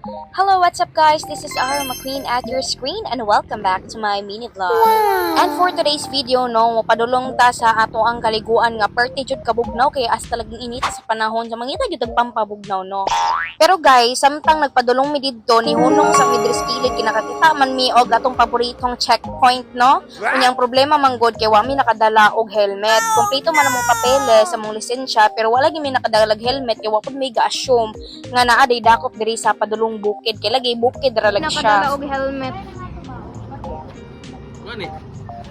Hello, what's up guys? This is Ara McQueen at your screen and welcome back to my mini vlog. And for today's video, no, padulong ta sa ato ang kaliguan nga perti jud kabugnaw kay as talagang init sa panahon sa mangita jud pampabugnaw, no. Pero guys, samtang nagpadulong mi didto ni hunong sa midris kilid kinakakita man mi og atong paboritong checkpoint, no. Unyang problema man gud kay wa mi nakadala og helmet. Kompleto man among papeles sa among lisensya pero wala gyud mi nakadalag helmet kay wa pud mi ga-assume nga naa day dakop diri sa padulong bukid kay lagi bukid ra lang Nakadala siya. og helmet.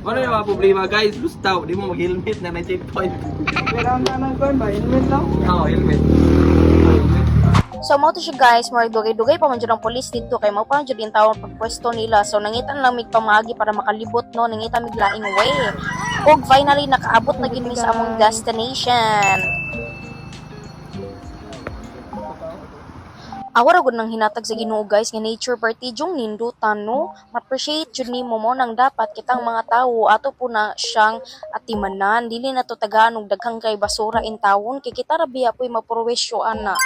Ano yung mga problema guys? Lustaw, di mo mag-helmet na 19 point. Pero ang tanong ko ba, helmet lang? Oo, helmet. So mo to siya guys, more dugay-dugay pa man jud ang pulis dito kay mao pa jud yung tawon pagpwesto nila. So nangitan lang mig pamagi para makalibot, no, nangitan mig laing way. Og finally nakaabot na gid mi sa among destination. Awara gud nang hinatag sa Ginoo guys nga nature party jung nindutan, no. Ma-appreciate jud nimo mo nang dapat kitang mga tawo ato po na siyang atimanan dili na to tagaan og daghang kay basura in tawon kay kita ra biya poy mapurwisyo ana.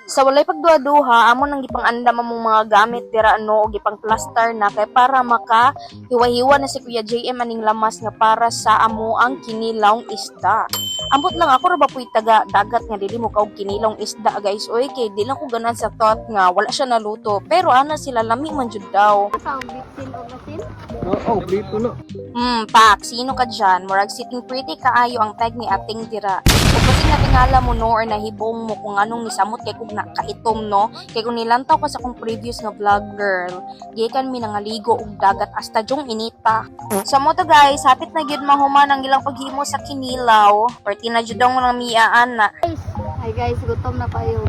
Sa walay pagduha-duha, amo nang gipang-andam among mga gamit dira no og gipang plaster na kay para maka hiwa-hiwa na si Kuya JM aning lamas nga para sa amo ang kinilawng isda. Ambot lang ako ra ba puy taga dagat nga dili mo kaog kinilawng isda guys. Oy kay di lang ko ganan sa thought nga wala siya naluto pero ana sila lami man jud daw. Sa bitsin o gasin. Oo, prito na. Pak, sino ka dyan? Murag sitting pretty kaayo ang tag ni ating dira. O kasi natingala mo no or nahibong mo kung anong nisamot kay kung nakaitom no. Kay kung nilantaw ka sa kong previous nga vlog girl, gikan mi nangaligo og dagat hasta jung inita. So mo to guys, hapit na gyud mahuman ang ilang paghimo sa kinilaw. Perti na jud ang mga miyaan na. Hi guys, gutom na kayo.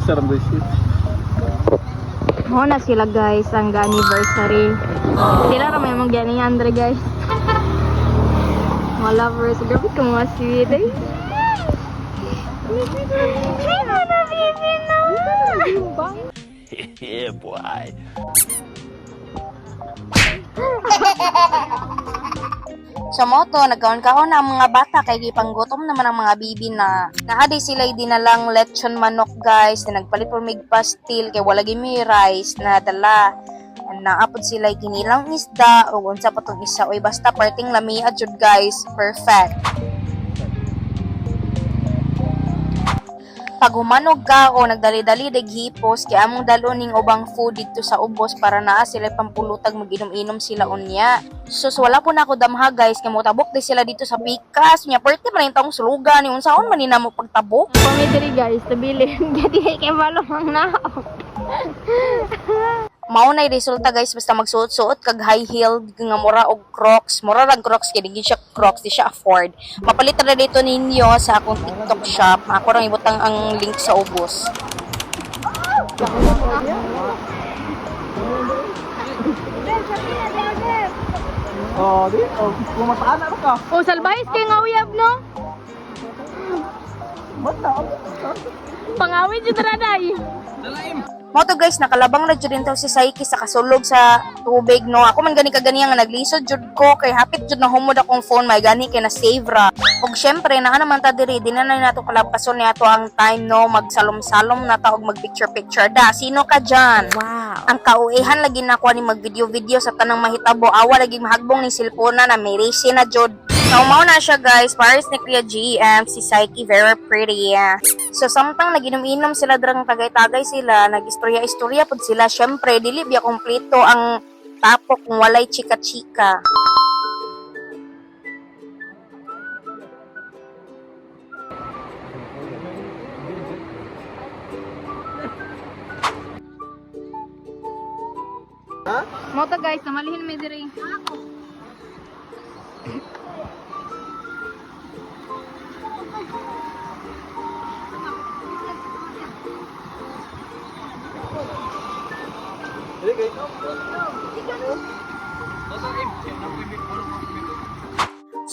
Sarang bullshit. Mo na sila guys, ang anniversary. Sila ra may mga gani Andre guys. Mga lovers, grabe ka mga sweet eh. Hey, mga baby na! Yeah, boy. Sa moto, nagkaon-kaon na ang mga bata kay gipanggutom naman ang mga bibi na naaday sila dinalang lechon manok guys na nagpalit por mig pastil kay wala gimi rice na dala. Naapod sila ginilang isda o unsa pa tong isa oy basta parting lamia jud guys, perfect. Pag humanog ka o nagdali-dali daghipos kay among daloning ubang food dito sa ubos para naa sila pampulutag maginom-inom sila unya. Sus wala po na ako damha guys kay motabok di sila dito sa pikas nya perti man yung taong sulugan ni unsaon man nina mo pagtabok. Pamidiri guys, tabilin. Gadi kay malumang na. Mao nay resulta guys basta magsuot-suot kag high heel nga mura og Crocs. Mura rag Crocs kay di siya Crocs, di siya afford. Mapalit ra dito ninyo sa akong TikTok shop. Ako rang ibutang ang link sa ubos. Oh, di. Oh, kumataan na ka. O salbayis kay nga uyab no? Basta. Pangawin jud ra day. Mo to guys, nakalabang na jud din taw si Saiki sa kasulog sa tubig no. Ako man gani kaganiya nga naglisod jud ko kay hapit jud na humod akong phone may gani kay na save ra. Ug syempre naa naman ta diri di na nato kalabkason ni ato ang time no magsalom-salom na ta og mag-picture da. Sino ka diyan? Wow. Ang kauihan lagi na ko ni mag-video-video sa tanang mahitabo. Awa lagi mahagbong ni cellphone na may race na jud. Mao na siya guys, Paris ni Kuya GM, si Saiki, very pretty. So samtang naginom-inom sila drang tagay-tagay sila, nagistorya-istorya pud sila, syempre dili biya kompleto ang tapok kung walay chika-chika. Mo to guys, namalihin mi diri.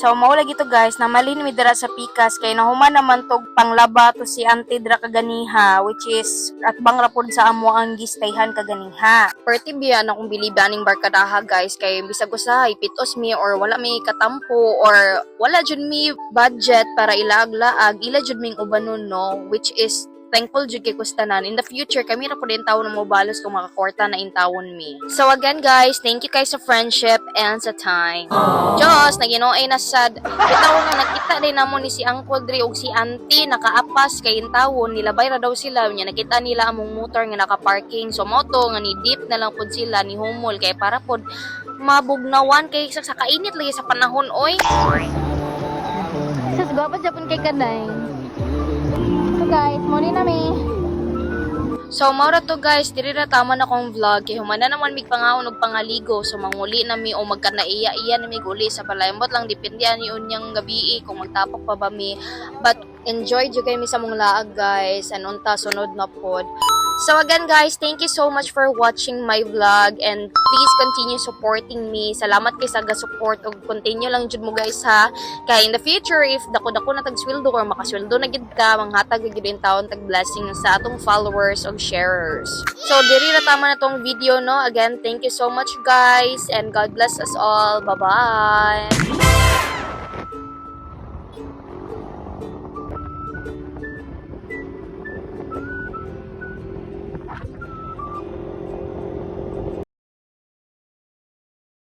So mao lagi to guys, na malin mi dira sa pikas kay nahuman naman tog panglaba to si Auntie dira kaganiha, which is at bang rapod sa amo ang gistayhan kaganiha. Perti biya na kung bilibaning barkadaha guys, kay bisag usahay pitos mi or wala mi katampo or wala jud mi budget para ilaag-laag, ila jud ming ubanon no, which is thankful jud kay kustanan. In the future, kami ra po din taon na mo balos kung makakwarta na intawon mi. So again guys, thank you guys sa friendship and sa time. Diyos, naginoy na sad. Bitaw nga nakita din namo ni si Uncle Dre ug si Auntie nakaapas kay intawon, nilabay ra daw sila nya nakita nila among motor nga naka-parking. So moto nga ni deep na lang pud sila ni humol kay para pod mabugnawan kay sa kainit lagi sa panahon oy. Sus, gwapo Japon kay Kanay. So guys, muli na mi. So, maura to guys, diri na tama na kong vlog. Kaya humana naman mig pangaon og pangaligo. So, manguli na mi o magkanaiya-iya na mi guli sa palaimbot lang. Depende ani unyang gabi kung magtapok pa ba mi. But, enjoy jud kay mi sa mong laag guys. And unta, sunod na pod. So again guys, thank you so much for watching my vlog and please continue supporting me. Salamat kay sa ga-support ug continue lang jud mo guys ha. Kaya in the future if dako-dako na tag-sweldo or makasweldo na gid ka, manghatag gid in taon tag blessing sa atong followers ug sharers. So diri na tama na tong video no. Again, thank you so much guys and God bless us all. Bye-bye.